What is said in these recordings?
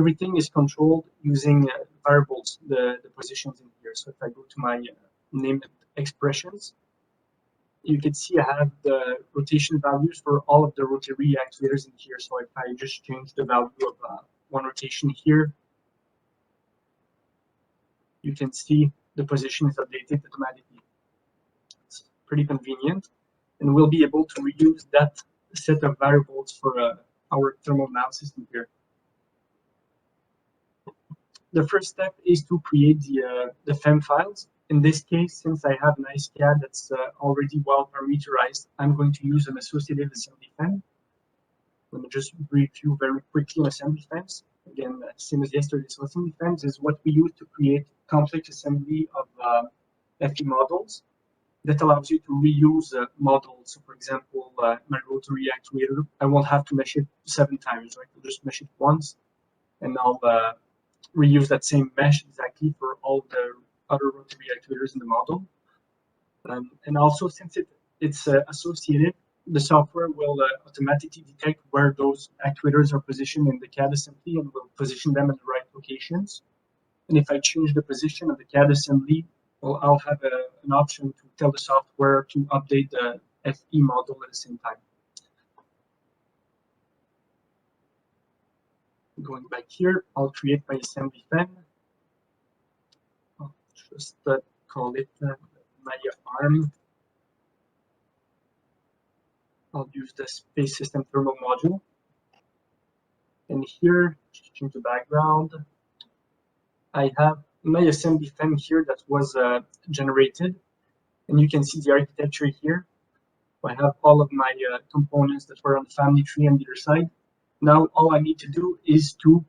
everything is controlled using variables, the positions in here. So if I go to my named expressions, you can see I have the rotation values for all of the rotary actuators in here. So if I just change the value of one rotation here, you can see the position is updated automatically. It's pretty convenient, and we'll be able to reuse that set of variables for our thermal analysis in here. The first step is to create the FEM files. In this case, since I have an IceCAD that's already well parameterized, I'm going to use an associative assembly FEM. Let me just brief you very quickly on assembly FEMs. Again, same as yesterday, so assembly FEMs is what we use to create complex assembly of FE models that allows you to reuse models. So for example, my rotary actuator, I won't have to mesh it 7 times, right? I'll just mesh it once, and I'll reuse that same mesh exactly for all the other rotary actuators in the model. And also, since it's associated, the software will automatically detect where those actuators are positioned in the CAD assembly and will position them in the right locations. And if I change the position of the CAD assembly, well, I'll have an option to tell the software to update the FE model at the same time. Going back here, I'll create my assembly FEM. I'll just call it Mayahtt arm. I'll use the space system thermal module. And here, just change the background. I have my assembly FEM here that was generated. And you can see the architecture here. I have all of my components that were on the family tree on either side. Now, all I need to do is to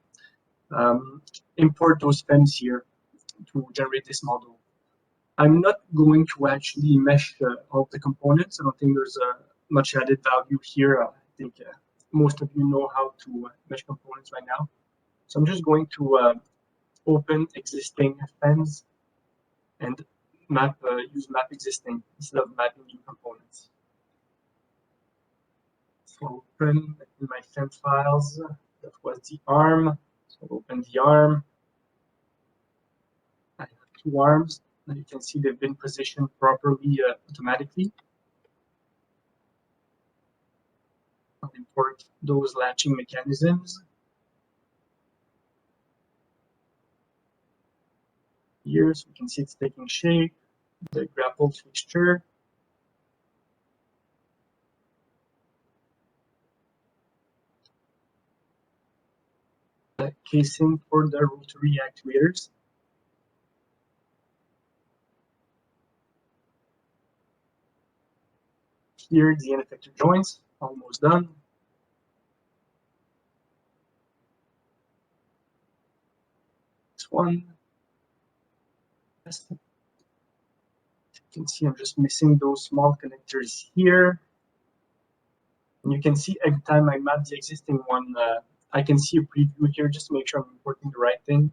import those FEMs here to generate this model. I'm not going to actually mesh all the components. I don't think there's much added value here. I think most of you know how to mesh components right now. So I'm just going to open existing FEMs and use map existing instead of mapping new components. So open in my FEM files, that was the arm. So open the arm. I have 2 arms. And you can see they've been positioned properly automatically. I'll import those latching mechanisms. Here, so you can see it's taking shape, the grapple fixture. The casing for the rotary actuators. Here, the end effector joints, almost done. This one. As you can see, I'm just missing those small connectors here. And you can see every time I map the existing one, I can see a preview here just to make sure I'm importing the right thing.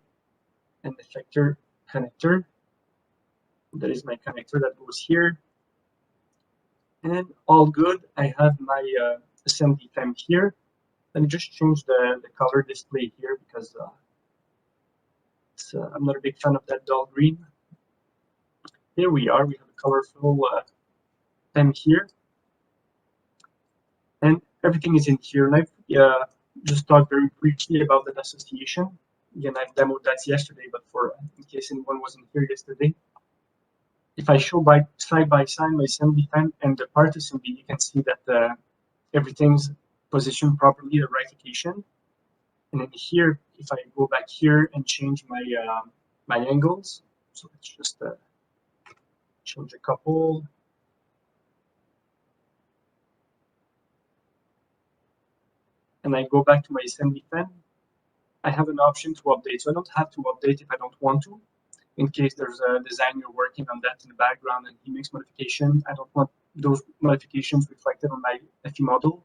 And effector connector. That is my connector that goes here. And all good. I have my assembly FEM here. Let me just change the color display here because I'm not a big fan of that dull green. Here we are. We have a colorful FEM here. And everything is in here. And I've just talked very briefly about that association. Again, I've demoed that yesterday, but in case anyone wasn't here yesterday. If I show side by side my assembly FEM and the part assembly, you can see that everything's positioned properly at the right location. And then here, if I go back here and change my my angles, so let's just change a couple. And I go back to my assembly FEM, I have an option to update. So I don't have to update if I don't want to. In case there's a designer working on that in the background and he makes modifications, I don't want those modifications reflected on my FE model.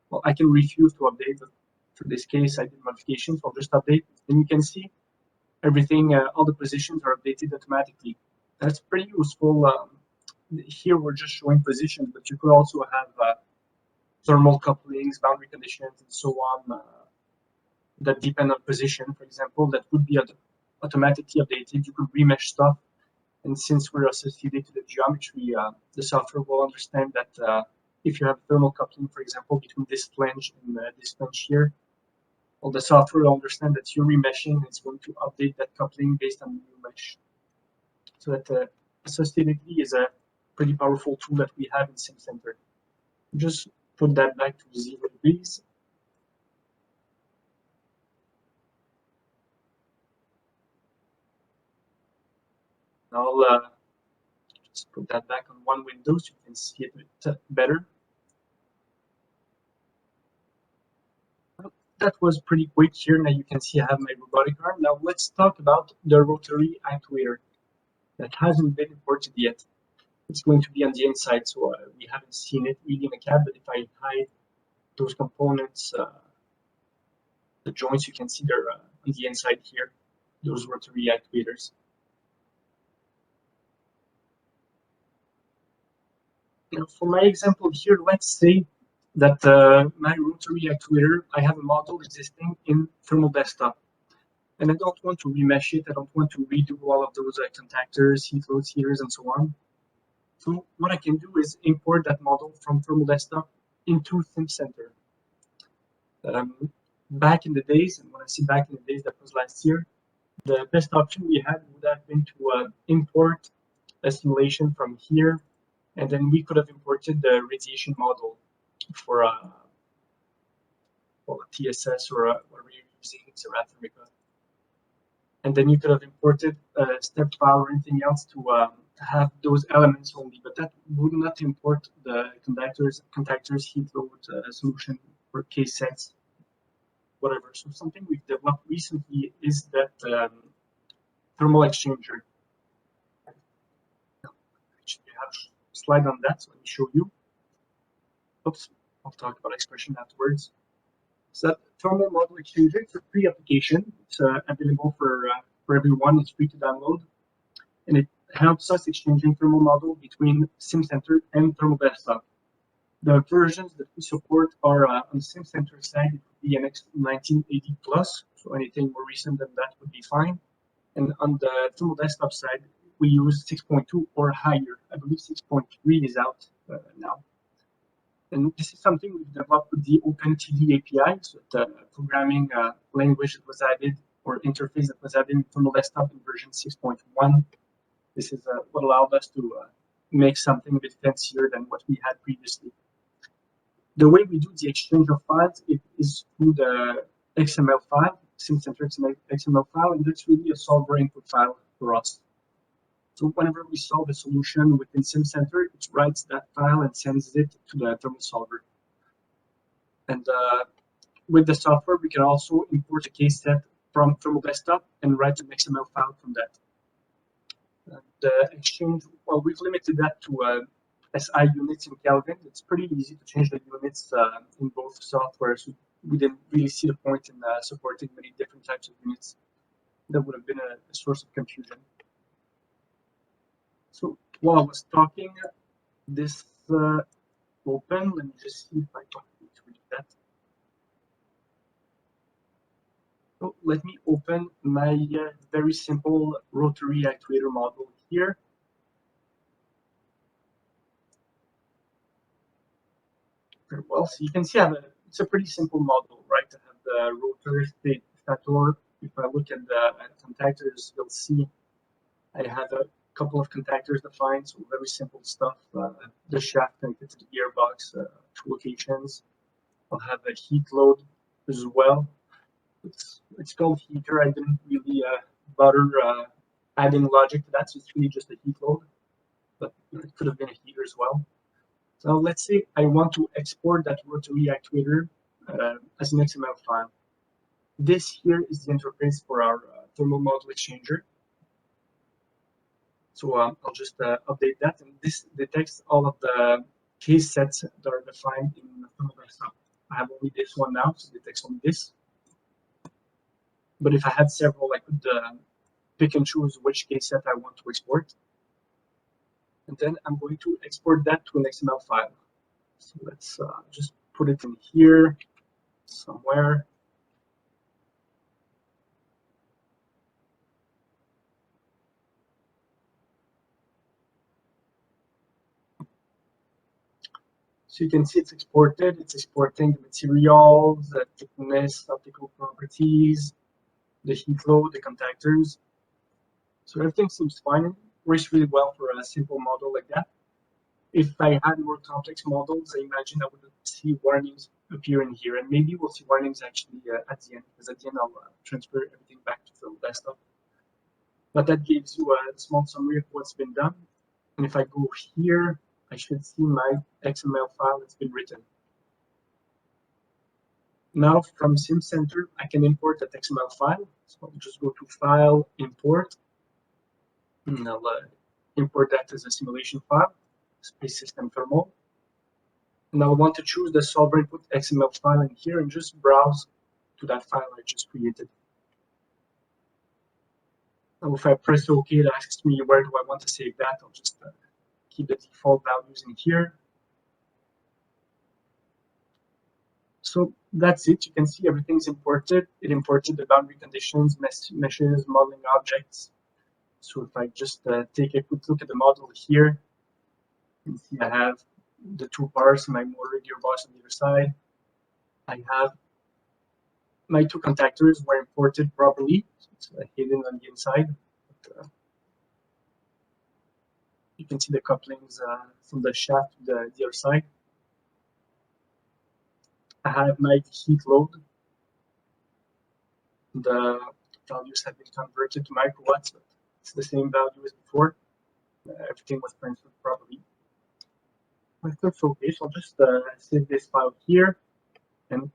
Well, I can refuse to update, but for this case, I did modifications, so I'll just update. And you can see everything, all the positions are updated automatically. That's pretty useful. Here we're just showing positions, but you could also have thermal couplings, boundary conditions, and so on that depend on position, for example, that would be automatically updated. You could remesh stuff. And since we're associated to the geometry, the software will understand that if you have thermal coupling, for example, between this flange and this flange here, well, the software will understand that you're remeshing, and it's going to update that coupling based on the new mesh. So that associatedly is a pretty powerful tool that we have in SimCenter. Just put that back to 0 degrees. I'll just put that back on one window so you can see it a bit better. That was pretty quick here. Now you can see I have my robotic arm. Now let's talk about the rotary actuator that hasn't been imported yet. It's going to be on the inside, so we haven't seen it really in a CAD, but if I hide those components, the joints, you can see they're on the inside here, those rotary actuators. Now, for my example here, let's say that my rotary actuator, I have a model existing in Thermal Desktop, and I don't want to remesh it. I don't want to redo all of those contactors, heat loads, heaters, and so on. So what I can do is import that model from Thermal Desktop into SimCenter. Back in the days, and when I say back in the days, that was last year, the best option we had would have been to import a simulation from here, and then we could have imported the radiation model for a TSS or whatever you're using, Mayahtt. And then you could have imported a step file or anything else to have those elements only, but that would not import the contactors, heat load, solution, or case sets, whatever. So something we've developed recently is that thermal exchanger. Actually, I have a slide on that, so let me show you. Oops, I'll talk about expression afterwards. So that thermal model exchanger, it's a free application. It's available for everyone. It's free to download, and it helps us exchanging thermal model between SimCenter and Thermal Desktop. The versions that we support are on the SimCenter side, it would be NX 1980 plus, so anything more recent than that would be fine. And on the Thermal Desktop side, we use 6.2 or higher. I believe 6.3 is out now. And this is something we've developed with the OpenTD API, so the programming language that was added or interface that was added in Thermal Desktop in version 6.1. This is what allowed us to make something a bit fancier than what we had previously. The way we do the exchange of files is through the XML file, SimCenter XML file, and that's really a solver input file for us. So whenever we solve a solution within SimCenter, it writes that file and sends it to the thermal solver. And with the software, we can also import a case set from Thermal Desktop and write an XML file from that. The exchange, well, we've limited that to SI units in Kelvin. It's pretty easy to change the units in both softwares. So we didn't really see the point in supporting many different types of units. That would have been a source of confusion. So while I was talking, this open. Let me just see if I can read that. So let me open my very simple rotary actuator model here. Very well, so you can see it's a pretty simple model, right? I have the rotor stator. If I look at the contactors, you'll see I have a couple of contactors defined, so very simple stuff. The shaft connected to the gearbox, two locations. I'll have a heat load as well. It's called heater. I didn't really bother adding logic to that, so it's really just a heat load, but it could have been a heater as well. So let's say I want to export that rotary actuator as an XML file. This here is the interface for our thermal model exchanger. So I'll just update that, and this detects all of the case sets that are defined in Thermal Desktop. I have only this one now, so it detects only this. But if I had several, I could pick and choose which case set I want to export. And then I'm going to export that to an XML file. So let's just put it in here somewhere. So you can see it's exported. It's exporting the materials, the thickness, optical properties, the heat load, the contactors. So everything seems fine. It works really well for a simple model like that. If I had more complex models, I imagine I would see warnings appearing here, and maybe we'll see warnings actually at the end, because at the end I'll transfer everything back to the desktop. But that gives you a small summary of what's been done. And if I go here, I should see my XML file that's been written. Now from SimCenter, I can import that XML file. So I'll just go to File, Import, and I'll import that as a simulation file, Space System Thermal. And I'll want to choose the solver input XML file in here and just browse to that file I just created. And if I press OK, it asks me where do I want to save that. I'll just keep the default values in here. So that's it. You can see everything's imported. It imported the boundary conditions, meshes, modeling objects. So if I just take a quick look at the model here, you can see I have the two parts, my motor gearbox on either side. I have my two contactors were imported properly. So it's hidden on the inside. But, you can see the couplings from the shaft to the other side. I have my heat load. The values have been converted to microwatts, but it's the same value as before. Everything was transferred properly. I click OK, so I'll just save this file here and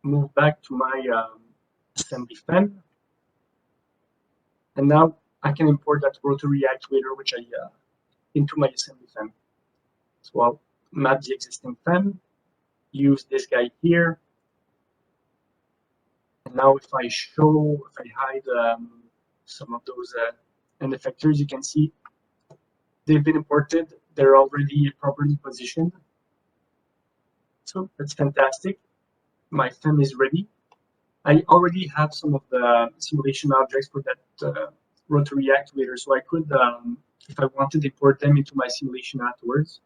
move back to my assembly fan. And now I can import that rotary actuator which I into my assembly fan. So I'll map the existing fan, use this guy here. And now if I hide some of those end effectors, you can see they've been imported. They're already properly positioned. So that's fantastic. My fan is ready. I already have some of the simulation objects for that rotary actuator, so I could, if I wanted, import them into my simulation afterwards.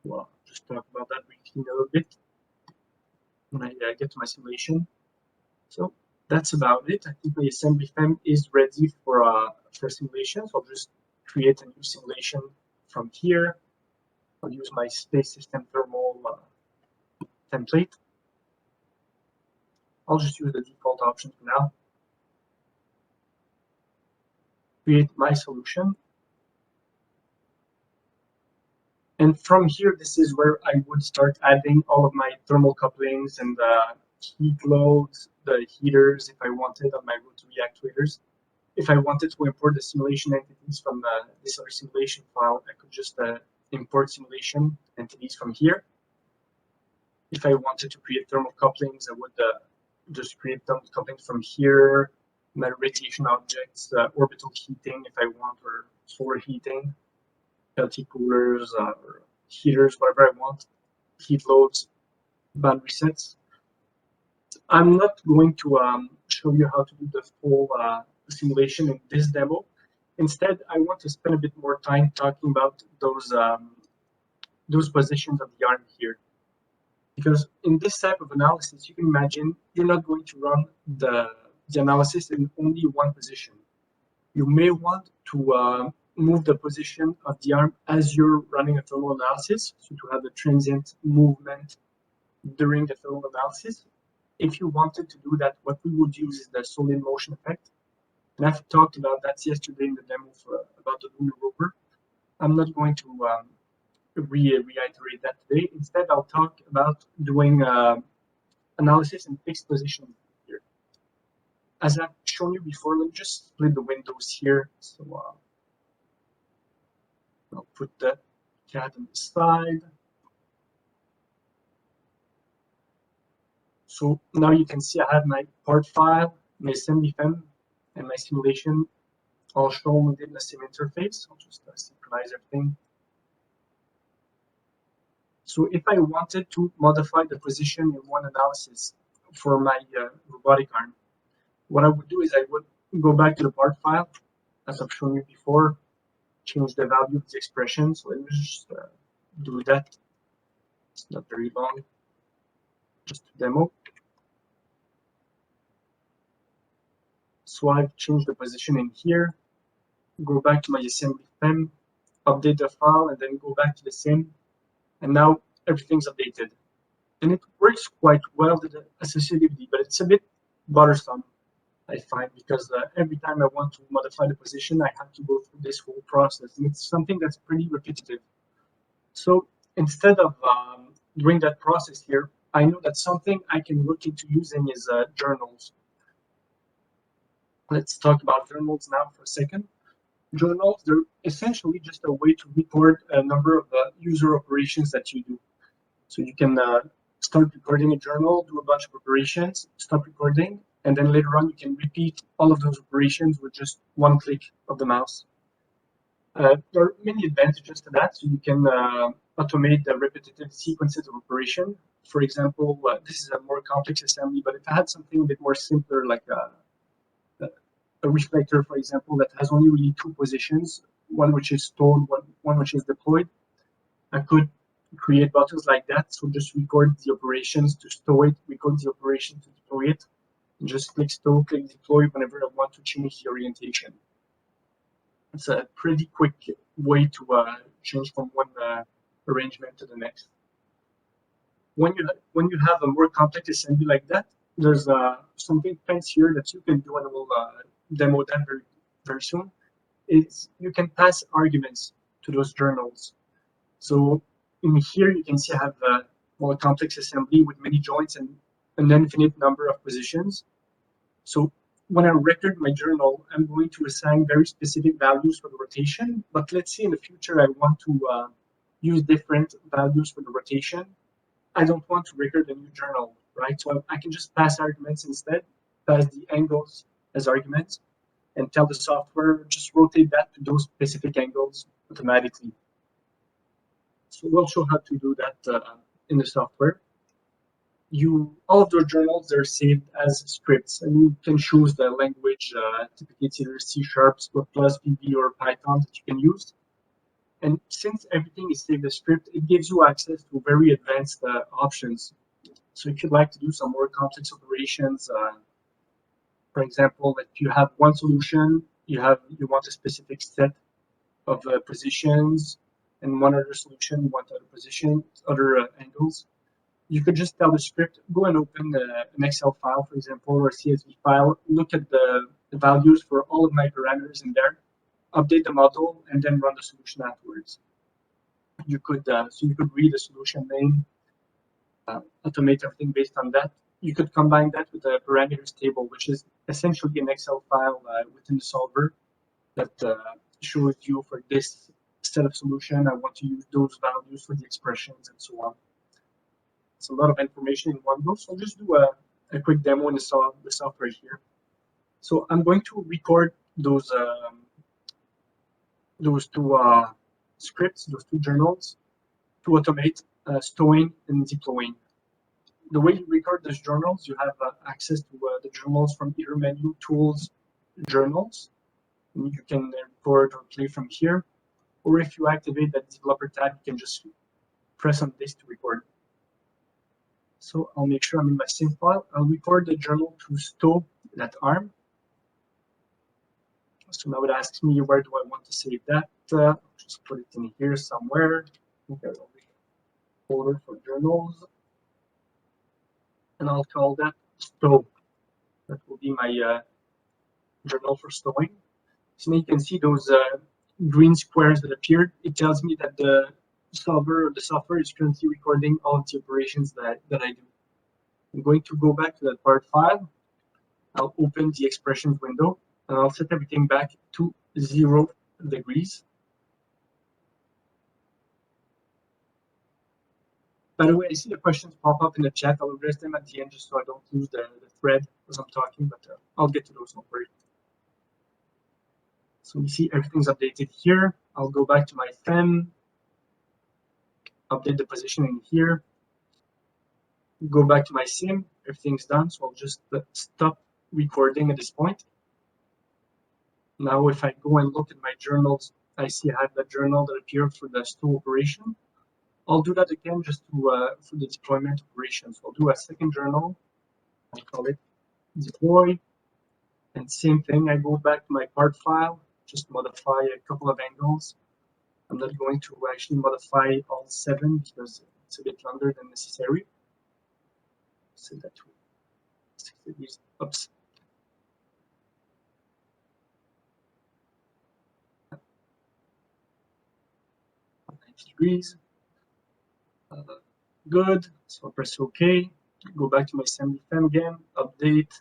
Well, I'll just talk about that briefly a little bit when I get to my simulation. So that's about it. I think my assembly fan is ready for simulation. So I'll just create a new simulation from here. I'll use my Space System Thermal template. I'll just use the default option for now. Create my solution. And from here, this is where I would start adding all of my thermal couplings and the heat loads, the heaters, if I wanted, on my rotary actuators. If I wanted to import the simulation entities from this other simulation file, I could just import simulation entities from here. If I wanted to create thermal couplings, I would just create thermal couplings from here, my radiation objects, orbital heating if I want, or solar heating. LT coolers, or heaters, whatever I want, heat loads, boundary sets. I'm not going to show you how to do the full simulation in this demo. Instead, I want to spend a bit more time talking about those positions of the arm here. Because in this type of analysis, you can imagine you're not going to run the analysis in only one position. You may want to move the position of the arm as you're running a thermal analysis, so to have a transient movement during the thermal analysis. If you wanted to do that, what we would use is the solid motion effect. And I've talked about that yesterday in the demo about the Lunar rover. I'm not going to reiterate that today. Instead, I'll talk about doing analysis in fixed position here. As I've shown you before, let me just split the windows here. So I'll put the CAD on the side. So now you can see I have my part file, my assembly fan, and my simulation all shown within the same interface. I'll just synchronize everything. So if I wanted to modify the position in one analysis for my robotic arm, what I would do is I would go back to the part file, as I've shown you before, change the value of the expression. So let me just do that. It's not very long, just to demo. So I've changed the position in here, go back to my assembly fem, update the file, and then go back to the sim, and now everything's updated. And it works quite well, the associativity, but it's a bit bothersome, I find, because every time I want to modify the position, I have to go through this whole process, and it's something that's pretty repetitive. So instead of doing that process here, I know that something I can look into using is journals. Let's talk about journals now for a second. Journals, they're essentially just a way to record a number of user operations that you do. So you can start recording a journal, do a bunch of operations, stop recording, and then later on you can repeat all of those operations with just one click of the mouse. There are many advantages to that. So you can automate the repetitive sequences of operation. For example, this is a more complex assembly, but if I had something a bit more simpler, like a reflector, for example, that has only really two positions, one which is stored, one which is deployed, I could create buttons like that. So just record the operations to store it, record the operation to deploy it, and just click store, click deploy whenever I want to change the orientation. It's a pretty quick way to change from one arrangement to the next. When you have a more complex assembly like that, there's something fancier that you can do, and we'll demo that very soon. Is you can pass arguments to those journals. So in here you can see I have a more complex assembly with many joints and an infinite number of positions. So when I record my journal, I'm going to assign very specific values for the rotation. But let's say in the future I want to use different values for the rotation. I don't want to record a new journal, right? So I can just pass arguments instead, pass the angles as arguments, and tell the software just rotate that to those specific angles automatically. So we'll show how to do that in the software. All of those journals, they're saved as scripts, and you can choose the language. Typically, it's either C#, C++, VB, or Python that you can use. And since everything is saved as script, it gives you access to very advanced options. So if you'd like to do some more complex operations, for example, if you have one solution, you want a specific set of positions, and one other solution, you want other positions, other angles. You could just tell the script, go and open an Excel file, for example, or a CSV file, look at the values for all of my parameters in there, update the model, and then run the solution afterwards. You could read the solution name, automate everything based on that. You could combine that with a parameters table, which is essentially an Excel file within the solver that shows you for this set of solution, I want to use those values for the expressions and so on. It's a lot of information in one go, so I'll just do a quick demo in the software here. So I'm going to record those two scripts, those two journals, to automate storing and deploying. The way you record those journals, you have access to the journals from either menu, tools, journals, and you can record or play from here. Or if you activate that developer tab, you can just press on this to record. So I'll make sure I'm in my sim file. I'll record the journal to stow that arm. So now it asks me, where do I want to save that? Just put it in here somewhere. I think there's a folder for journals. And I'll call that stow. That will be my journal for stowing. So now you can see those green squares that appeared. It tells me that the solver or the software is currently recording all of the operations that I do. I'm going to go back to that part file. I'll open the expressions window, and I'll set everything back to 0 degrees. By the way, I see the questions pop up in the chat. I'll address them at the end just so I don't lose the thread as I'm talking, but I'll get to those, don't worry. So you see everything's updated here. I'll go back to my fem, update the position in here, go back to my sim, everything's done. So I'll just stop recording at this point. Now, if I go and look at my journals, I see I have the journal that appeared for the stow operation. I'll do that again just to for the deployment operations. I'll do a second journal. I call it deploy. And same thing, I go back to my part file, just modify a couple of angles. I'm not going to actually modify all 7 because it's a bit longer than necessary. So that we 60 degrees. Oops. 90 degrees. Good. So I'll press OK. Go back to my SemDefem again. Update.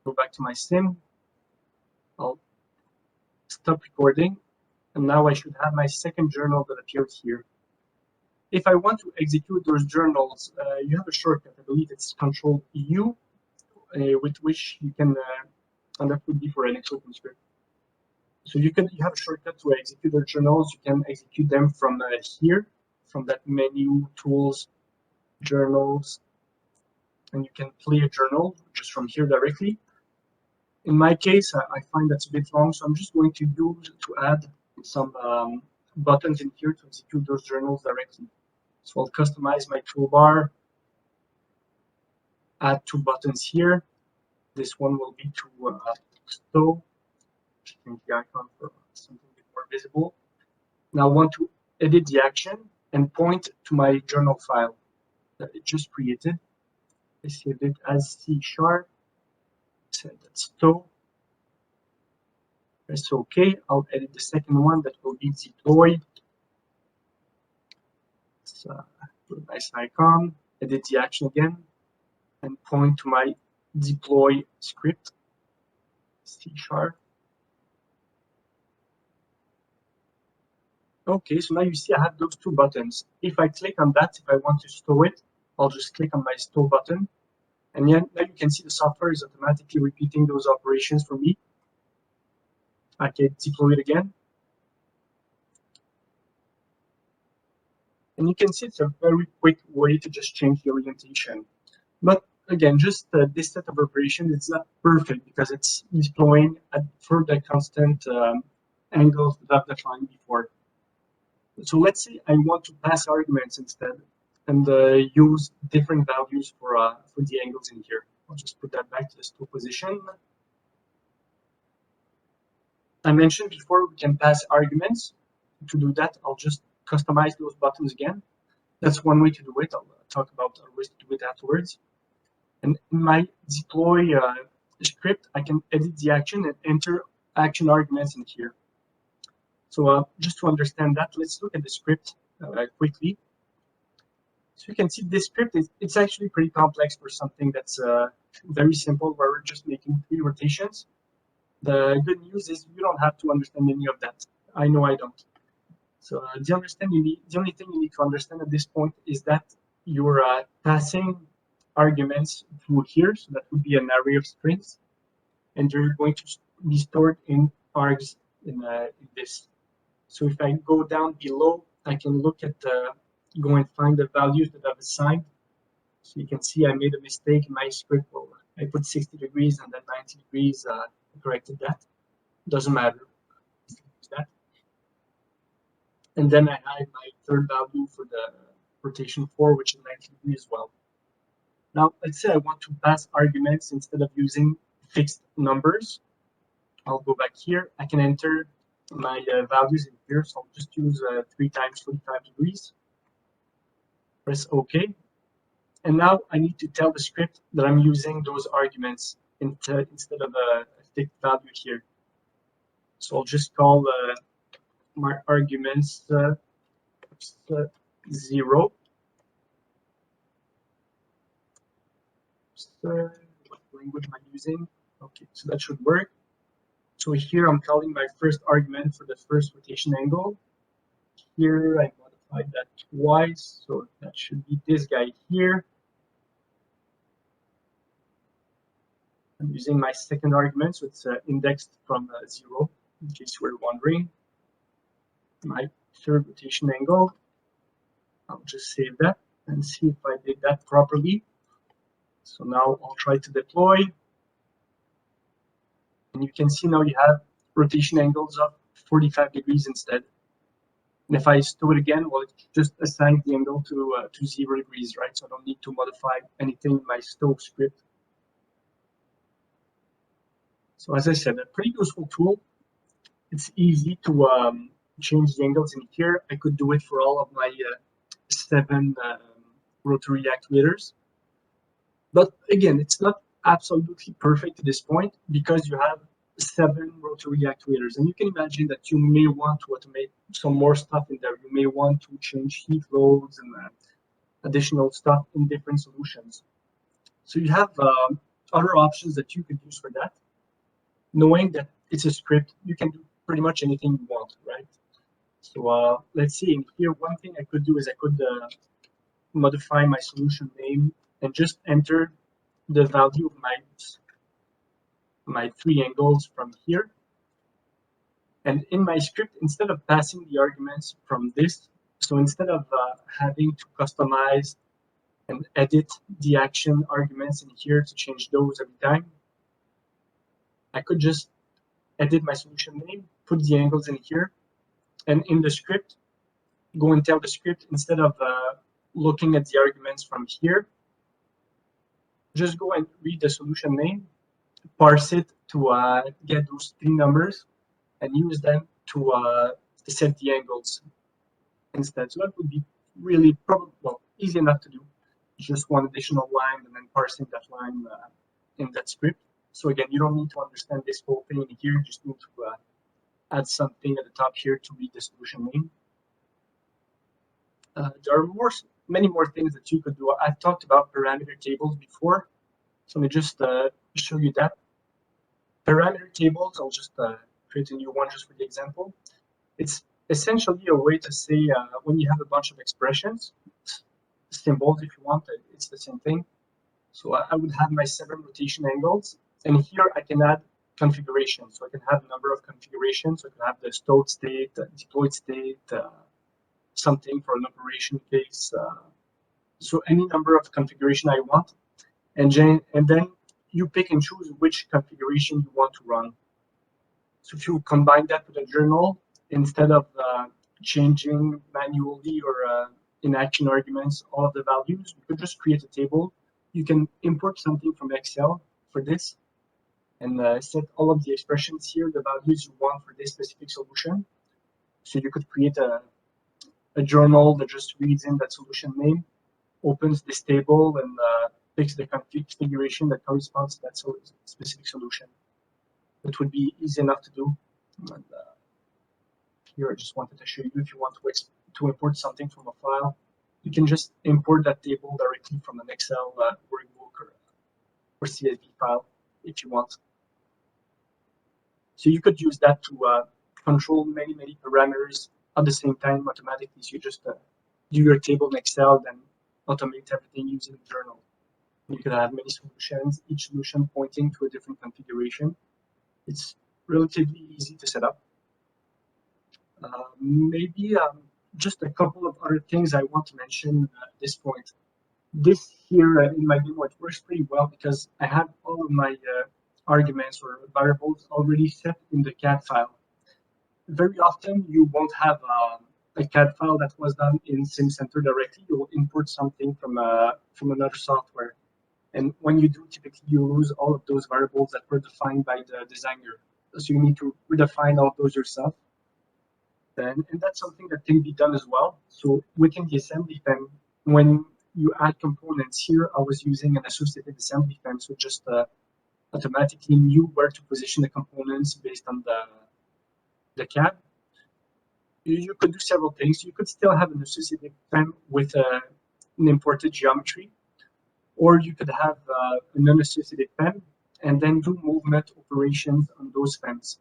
Go back to my sim. I'll stop recording. And now I should have my second journal that appeared here. If I want to execute those journals, you have a shortcut. I believe it's Control U, with which you can, and that would be for an Excel script. So you have a shortcut to execute the journals. You can execute them from here, from that menu, tools, journals, and you can play a journal just from here directly. In my case, I find that's a bit long, so I'm just going to add some buttons in here to execute those journals directly. So I'll customize my toolbar, add 2 buttons here. This one will be to stow, change the icon for something a bit more visible. Now I want to edit the action and point to my journal file that it just created. I saved it as C#, set that stow. Press OK. I'll edit the second one that will be deploy. It's a nice icon. Edit the action again and point to my deploy script, C#. Okay, so now you see I have those 2 buttons. If I click on that, if I want to stow it, I'll just click on my stow button. And now you can see the software is automatically repeating those operations for me. I can deploy it again. And you can see it's a very quick way to just change the orientation. But again, just this set of operations, it's not perfect because it's deploying at further constant angles that I've defined before. So let's say I want to pass arguments instead and use different values for the angles in here. I'll just put that back to the stow position. I mentioned before we can pass arguments. To do that, I'll just customize those buttons again. That's one way to do it. I'll talk about other ways to do it afterwards. And in my deploy script, I can edit the action and enter action arguments in here. So just to understand that, let's look at the script quickly. So you can see this script, it's actually pretty complex for something that's very simple, where we're just making 3 rotations. The good news is you don't have to understand any of that. I know I don't. So the only thing you need to understand at this point is that you're passing arguments through here. So that would be an array of strings, and they're going to be stored in args in this. So if I go down below, I can look at go and find the values that I've assigned. So you can see I made a mistake in my script. Well, I put 60 degrees and then 90 degrees. I corrected that. Doesn't matter. That. And then I had my third value for the rotation 4, which is 90 degrees as well. Now, let's say I want to pass arguments instead of using fixed numbers. I'll go back here. I can enter my values in here. So I'll just use 3 times 45 degrees. Press OK. And now I need to tell the script that I'm using those arguments instead of a fixed value here. So I'll just call my arguments 0. So what language am I using? Okay, so that should work. So here I'm calling my first argument for the first rotation angle. Here I modified that twice, so that should be this guy here. I'm using my second argument, so it's indexed from 0, in case you were wondering. My third rotation angle. I'll just save that and see if I did that properly. So now I'll try to deploy. And you can see now you have rotation angles of 45 degrees instead. And if I stow it again, well, it just assigns the angle to 0 degrees, right? So I don't need to modify anything in my stow script. So as I said, a pretty useful tool. It's easy to change the angles in here. I could do it for all of my 7 rotary actuators. But again, it's not absolutely perfect at this point because you have 7 rotary actuators. And you can imagine that you may want to automate some more stuff in there. You may want to change heat loads and additional stuff in different solutions. So you have other options that you could use for that. Knowing that it's a script, you can do pretty much anything you want, right? So let's see, in here, one thing I could do is I could modify my solution name and just enter the value of my 3 angles from here. And in my script, instead of passing the arguments from this, so instead of having to customize and edit the action arguments in here to change those every time, I could just edit my solution name, put the angles in here, and in the script, go and tell the script, instead of looking at the arguments from here, just go and read the solution name, parse it to get those 3 numbers, and use them to set the angles instead. So that would be really easy enough to do. Just one additional line and then parsing that line in that script. So again, you don't need to understand this whole thing in here. You just need to add something at the top here to read the solution name. There are many more things that you could do. I've talked about parameter tables before, so let me just show you that. Parameter tables, I'll just create a new one just for the example. It's essentially a way to say when you have a bunch of expressions, symbols if you want, it's the same thing. So I would have my 7 rotation angles, and here I can add configurations. So I can have a number of configurations. So I can have the stowed state, deployed state, something for an operation case. So any number of configuration I want, and then you pick and choose which configuration you want to run. So if you combine that with a journal, instead of changing manually or in action arguments all of the values, you could just create a table. You can import something from Excel for this and set all of the expressions here, the values you want for this specific solution. So you could create a journal that just reads in that solution name, opens this table, and picks the configuration that corresponds to that specific solution. It would be easy enough to do. And, here I just wanted to show you, if you want to import something from a file, you can just import that table directly from an Excel workbook or CSV file if you want. So you could use that to control many parameters at the same time automatically. So you just do your table in Excel, then automate everything using the journal. You could have many solutions, each solution pointing to a different configuration. It's relatively easy to set up. Maybe just a couple of other things I want to mention at this point. This here in my demo, it works pretty well because I have all of my arguments or variables already set in the CAD file. Very often you won't have a CAD file that was done in SimCenter directly. You'll import something from another software. And when you do, typically you lose all of those variables that were defined by the designer. So you need to redefine all of those yourself. And that's something that can be done as well. So within the assembly pen, when you add components here, I was using an associative assembly pen, so just automatically knew where to position the components based on the CAD. You could do several things. You could still have an associative pen with an imported geometry, or you could have a non-associative pen and then do movement operations on those pens.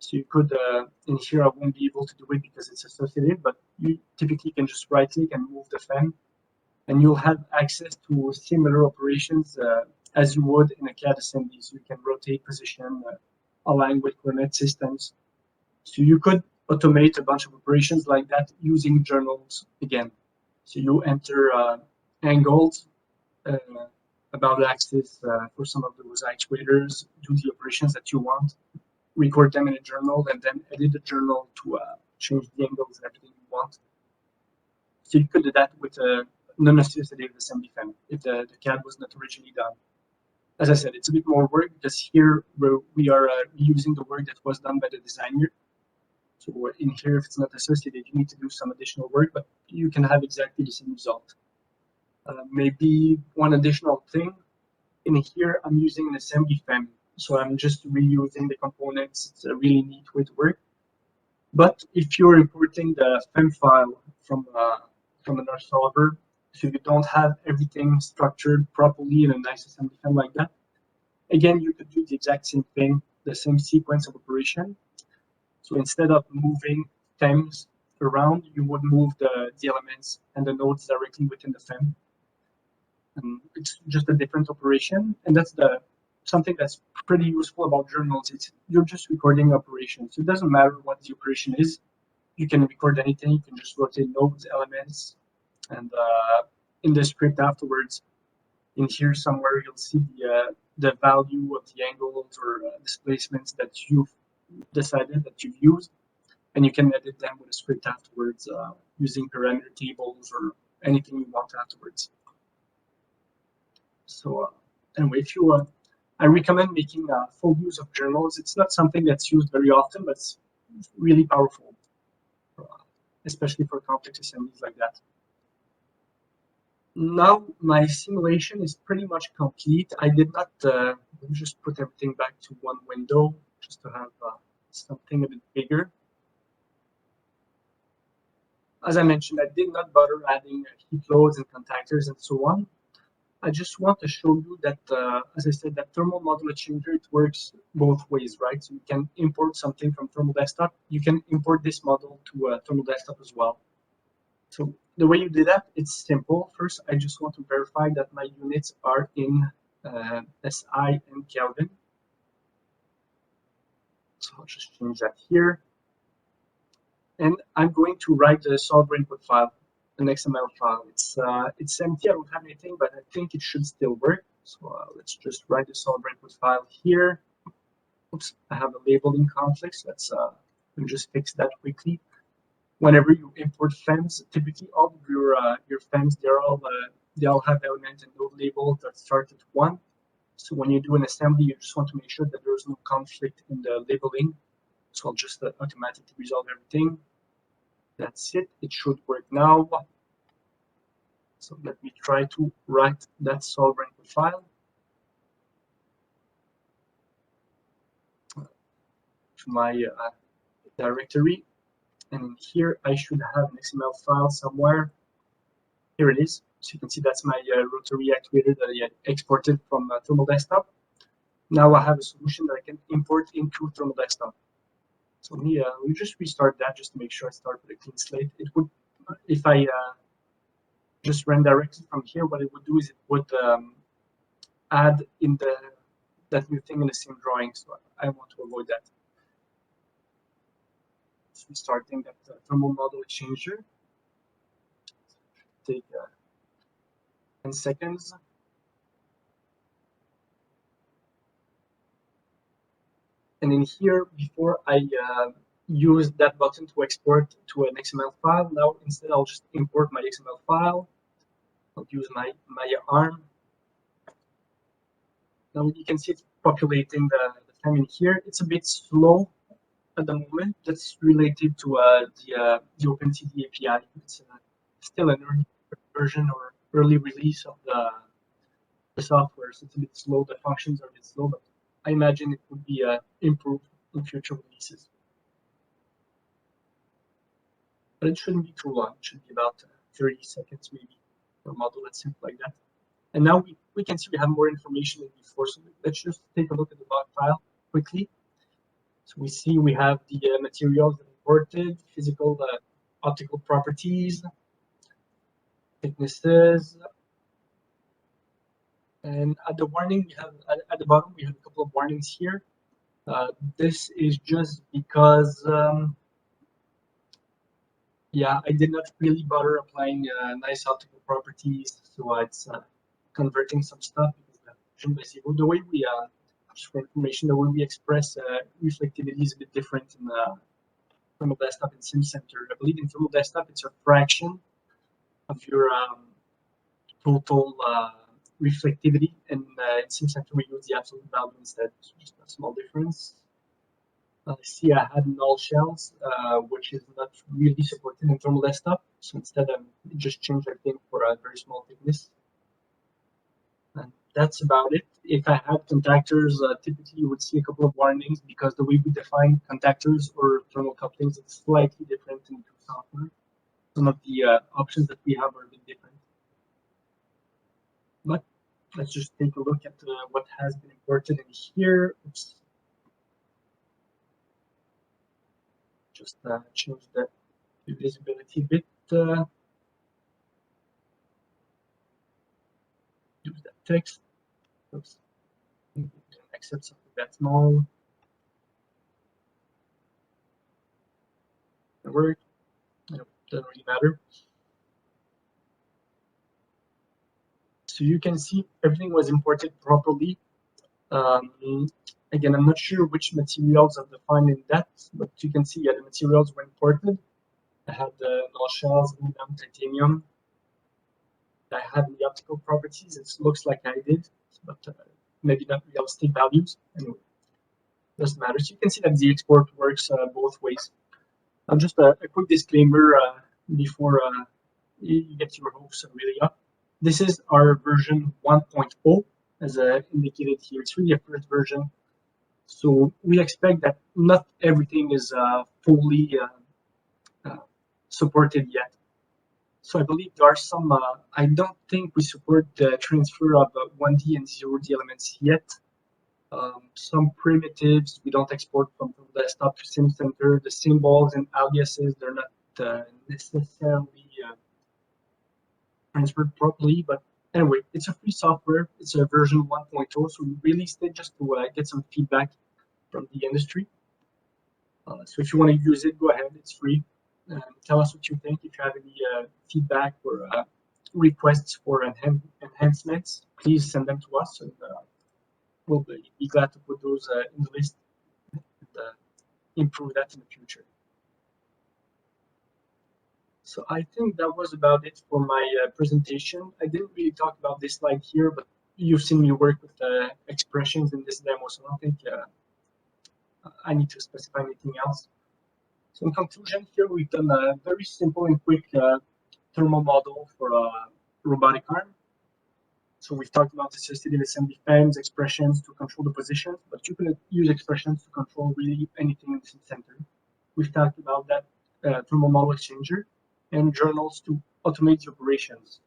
So you could, in here, I won't be able to do it because it's associative, but you typically can just right click and move the pen, and you'll have access to similar operations as you would in a CAD assembly. So you can rotate position, align with coordinate systems. So you could automate a bunch of operations like that using journals again. So you enter angles, about axis for some of those actuators, do the operations that you want, record them in a journal, and then edit the journal change the angles and everything you want. So you could do that with a non-associative assembly fan if the CAD was not originally done. As I said, it's a bit more work because here we are reusing the work that was done by the designer. So in here, if it's not associated, you need to do some additional work, but you can have exactly the same result. Maybe one additional thing, in here, I'm using an assembly fan. So I'm just reusing the components. It's a really neat way to work. But if you're importing the FEM file from another solver, so you don't have everything structured properly in a nice assembly fan like that, again, you could do the exact same thing, the same sequence of operation. So instead of moving FEMs around, you would move the elements and the nodes directly within the FEM. And it's just a different operation, and that's something that's pretty useful about journals. You're just recording operations. It doesn't matter what the operation is. You can record anything. You can just rotate nodes, elements, and in the script afterwards, in here somewhere, you'll see the value of the angles or displacements that you've decided that you've used, and you can edit them with a script afterwards using parameter tables or anything you want afterwards. So anyway, if you I recommend making full use of journals. It's not something that's used very often, but it's really powerful, especially for complex assemblies like that. Now my simulation is pretty much complete. I did not let me just put everything back to one window just to have something a bit bigger. As I mentioned, I did not bother adding heat loads and contactors and so on. I just want to show you that, as I said, that thermal module changer, it works both ways, right? So you can import something from thermal desktop. You can import this model to thermal desktop as well. So the way you do that, it's simple. First, I just want to verify that my units are in SI and Kelvin. So I'll just change that here. And I'm going to write the solver input file, an XML file. It's empty, I don't have anything, but I think it should still work. So let's just write the solver input file here. Oops, I have a labeling conflict, so let's just fix that quickly. Whenever you import FEMs, typically all of your FEMs, they all have element and node label that start at 1. So when you do an assembly, you just want to make sure that there's no conflict in the labeling. So I'll just automatically resolve everything. That's it. It should work now. So let me try to write that solver input file to my directory. And in here, I should have an XML file somewhere. Here it is. So you can see that's my rotary actuator that I exported from thermal desktop. Now I have a solution that I can import into thermal desktop. So let me just restart that just to make sure I start with a clean slate. It would, if I just ran directly from here, what it would do is it would add in that new thing in the same drawing. So I want to avoid that. So restarting that thermal model changer. Take 10 seconds. And in here, before I use that button to export to an XML file, now instead I'll just import my XML file. I'll use my Mayahtt. Now you can see it's populating the time in here. It's a bit slow at the moment. That's related to the OpenCV API. It's still an early version or early release of the software, so it's a bit slow. The functions are a bit slow, but I imagine it would be improved in future releases. But it shouldn't be too long. It should be about 30 seconds maybe for a model that's simple like that. And now we can see we have more information than before. So let's just take a look at the log file quickly. So we see we have the materials that imported, physical optical properties, thicknesses, and at the warning we have at the bottom we have a couple of warnings here. This is just because yeah, I did not really bother applying nice optical properties, so it's converting some stuff because the way we just for information, the way we express reflectivity is a bit different thermal desktop and sim center. I believe in thermal desktop it's a fraction of your total reflectivity, and in sim center we use the absolute value instead. So just a small difference. See, I had null shells, which is not really supported in thermal desktop. So instead, I just changed everything for a very small thickness. And that's about it. If I had contactors, typically you would see a couple of warnings because the way we define contactors or thermal couplings is slightly different in the software. Some of the options that we have are a bit different. But let's just take a look at what has been imported in here. Oops. Just change the visibility a bit. Use that text. Oops. Accept something that small. The word. No, doesn't really matter. So you can see everything was imported properly. Again, I'm not sure which materials are defined in that, but you can see, yeah, the materials were imported. I had the null shells, aluminum, titanium. I had the optical properties. It looks like I did, but maybe not realistic values. Anyway, doesn't matter. So you can see that the export works both ways. Just a quick disclaimer before you get your hopes really up. This is our version 1.0, as indicated here. It's really a first version. So we expect that not everything is fully supported yet. So I believe there are some, I don't think we support the transfer of 1D and 0D elements yet. Some primitives we don't export from the desktop to sim center. The symbols and aliases, they're not necessarily transferred properly, but anyway, it's a free software. It's a version 1.0, so we released it just to get some feedback from the industry. So if you want to use it, go ahead. It's free. Tell us what you think. If you have any feedback or requests for enhancements, please send them to us, and we'll be glad to put those in the list and improve that in the future. So I think that was about it for my presentation. I didn't really talk about this slide here, but you've seen me work with expressions in this demo, so I don't think I need to specify anything else. So in conclusion, here we've done a very simple and quick thermal model for a robotic arm. So we've talked about associative assembly fans, expressions to control the positions, but you can use expressions to control really anything in the center. We've talked about that thermal model exchanger and journals to automate the operations.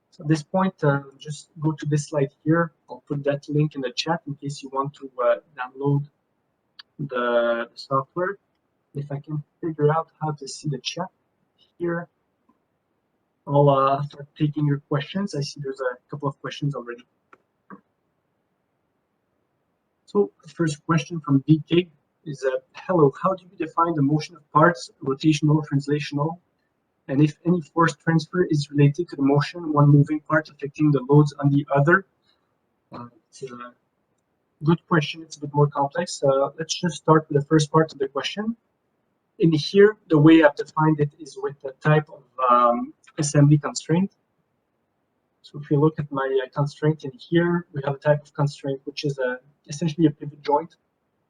So at this point, just go to this slide here. I'll put that link in the chat in case you want to download the software. If I can figure out how to see the chat here, I'll start taking your questions. I see there's a couple of questions already. So the first question from BK is, hello, how do you define the motion of parts, rotational, translational, and if any force transfer is related to the motion, one moving part affecting the loads on the other? It's a good question. It's a bit more complex. Let's just start with the first part of the question. In here, the way I've defined it is with the type of assembly constraint. So if you look at my constraint in here, we have a type of constraint which is essentially a pivot joint.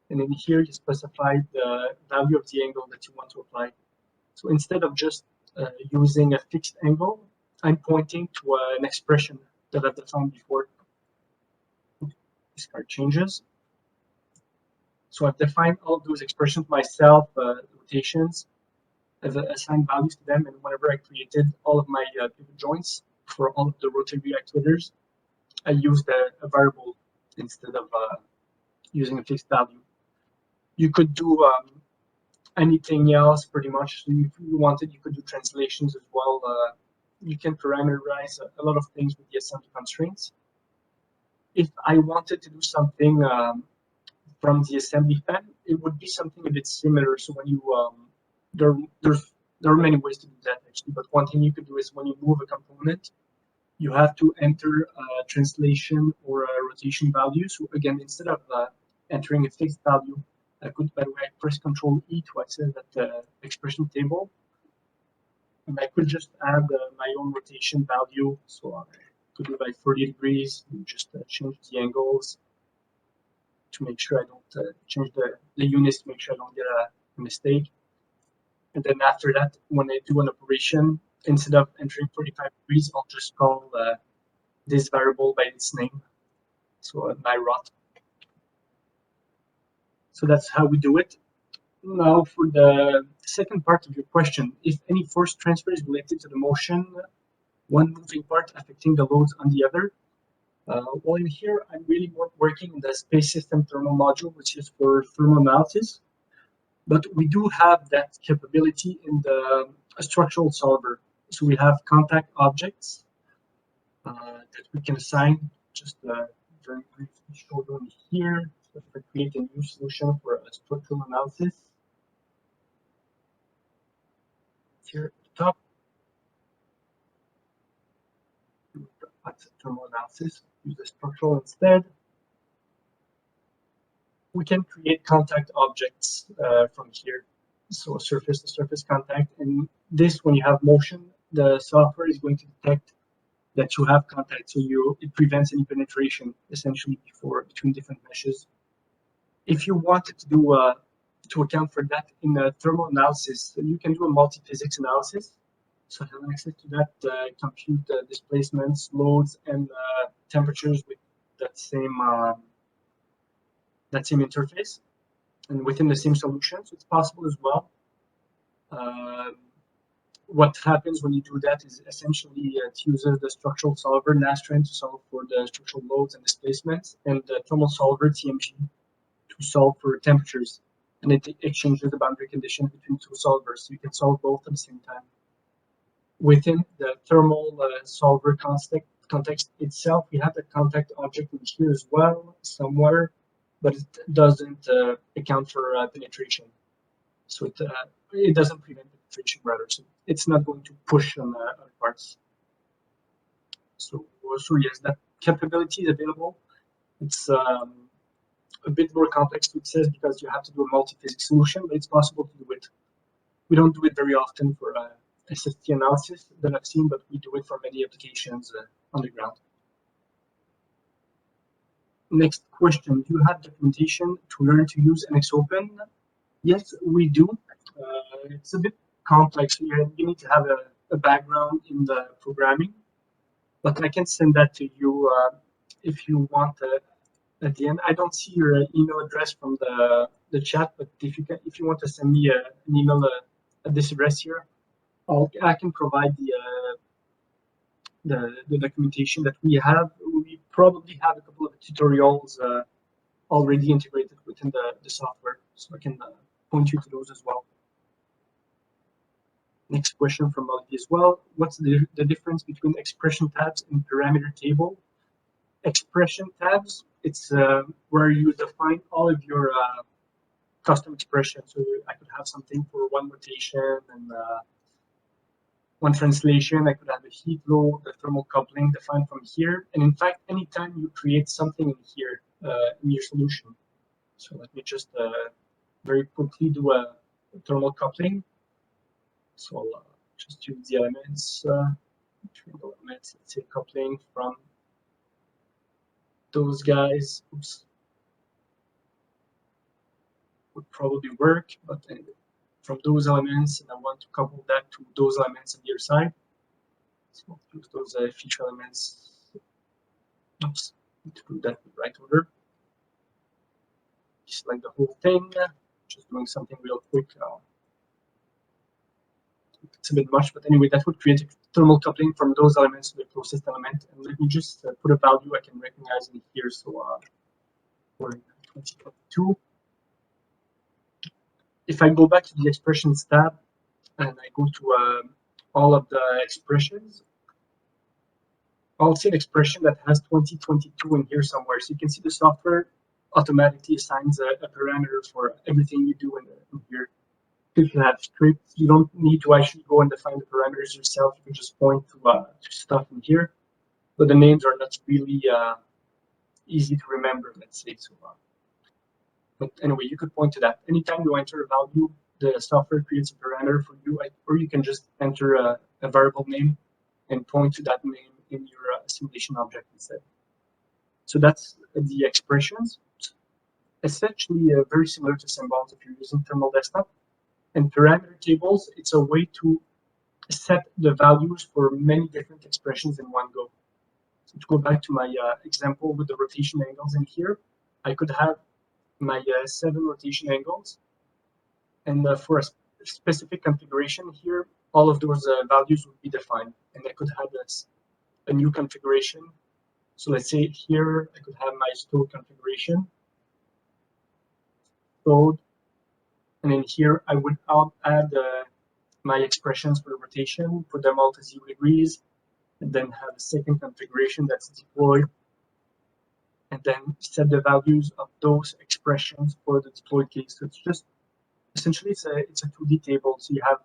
And in here, you specify the value of the angle that you want to apply. So instead of just using a fixed angle, I'm pointing to an expression that I've defined before. This card changes. So I've defined all those expressions myself, rotations, I've assigned values to them, and whenever I created all of my pivot joints for all of the rotary actuators, I used a variable instead of using a fixed value. You could do anything else pretty much. So if you wanted, you could do translations as well. You can parameterize a lot of things with the assembly constraints. If I wanted to do something from the assembly fan, it would be something a bit similar. So when you there are many ways to do that actually, but one thing you could do is when you move a component, you have to enter a translation or a rotation value. So again, instead of entering a fixed value, I could, by the way, I press Control E to access that expression table. And I could just add my own rotation value. So I could do like 30 degrees and just change the angles to make sure I don't change the units to make sure I don't get a mistake. And then after that, when I do an operation, instead of entering 45 degrees, I'll just call this variable by its name. So Mayahtt. So that's how we do it. Now for the second part of your question, if any force transfer is related to the motion, one moving part affecting the loads on the other. Well, in here, I'm really working in the space system thermal module, which is for thermal analysis. But we do have that capability in the structural solver. So we have contact objects that we can assign. Just very briefly show them here. So if I create a new solution for a structural analysis, here at the top, that's thermal analysis. Use the structural instead. We can create contact objects from here. So surface to surface contact. And this, when you have motion, the software is going to detect that you have contact. So it prevents any penetration essentially between different meshes. If you wanted to do to account for that in a thermal analysis, you can do a multi-physics analysis. So I have access to that, compute displacements, loads, and temperatures with that same interface and within the same solution. So it's possible as well. What happens when you do that is essentially it uses the structural solver Nastran to solve for the structural loads and displacements, and the thermal solver TMG to solve for temperatures. And it exchanges the boundary conditions between two solvers, so you can solve both at the same time. Within the thermal solver context itself, we have the contact object in here as well, somewhere, but it doesn't account for penetration. So it doesn't prevent penetration, rather. So it's not going to push on other parts. So yes, that capability is available. It's a bit more complex to access because you have to do a multi-physics solution, but it's possible to do it. We don't do it very often for SST analysis that I've seen, but we do it for many applications on the ground. Next question, do you have documentation to learn to use NXOpen? Yes, we do. It's a bit complex. You need to have a background in the programming, but I can send that to you if you want at the end. I don't see your email address from the chat, but if you want to send me an email at this address here, I can provide the documentation that we have. We probably have a couple of tutorials already integrated within the software, so I can point you to those as well. Next question from Olivier as well. What's the difference between expression tabs and parameter table? Expression tabs, it's where you define all of your custom expressions. So I could have something for one rotation and one translation. I could have a heat flow, the thermal coupling defined from here. And in fact, anytime you create something in here in your solution. So let me just very quickly do a thermal coupling. So I'll just use the elements, let's say coupling from those guys. Oops. Would probably work, but from those elements, and I want to couple that to those elements on the other side. So I'll use those feature elements. Oops, need to do that in the right order. Select the whole thing. Just doing something real quick. It's a bit much, but anyway, that would create a thermal coupling from those elements to the closest element. And let me just put a value I can recognize in here. So for 2022, if I go back to the expressions tab and I go to all of the expressions, I'll see an expression that has 2022 in here somewhere. So you can see the software automatically assigns a parameter for everything you do in here. If you have scripts, you don't need to actually go and define the parameters yourself. You can just point to stuff in here, but the names are not really easy to remember, let's say. So But anyway, you could point to that. Anytime you enter a value, the software creates a parameter for you, or you can just enter a variable name and point to that name in your simulation object instead. So that's the expressions. Essentially very similar to symbols if you're using thermal desktop. And parameter tables, it's a way to set the values for many different expressions in one go. So to go back to my example with the rotation angles in here, I could have my 7 rotation angles, and for a specific configuration here, all of those values would be defined, and I could have a new configuration. So let's say here I could have my stowed configuration, stowed, and then here I would add my expressions for the rotation, put them all to 0 degrees, and then have a second configuration that's deployed, and then set the values of those expressions for the deployed case. So it's just essentially it's a 2D table. So you have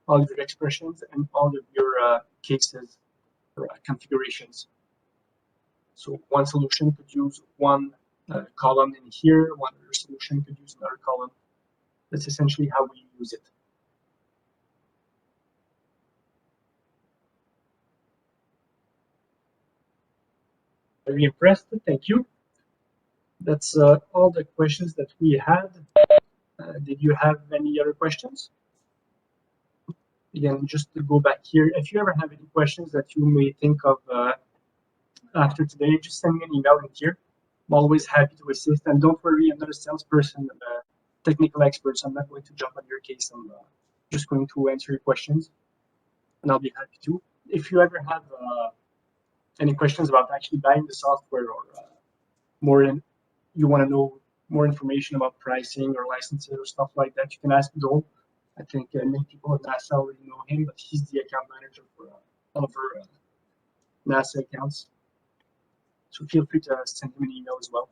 all of your expressions and all of your cases or configurations. So one solution could use one column in here, one other solution could use another column. That's essentially how we use it. Very impressed, thank you. That's all the questions that we had. Did you have any other questions? Again, just to go back here, if you ever have any questions that you may think of after today, just send me an email in here. I'm always happy to assist. And don't worry, I'm not a salesperson, I'm a technical expert, so I'm not going to jump on your case. I'm just going to answer your questions, and I'll be happy to. If you ever have any questions about actually buying the software, or you want to know more information about pricing or licenses or stuff like that, you can ask Joel. I think many people at NASA already know him, but he's the account manager for all of our NASA accounts. So feel free to send him an email as well.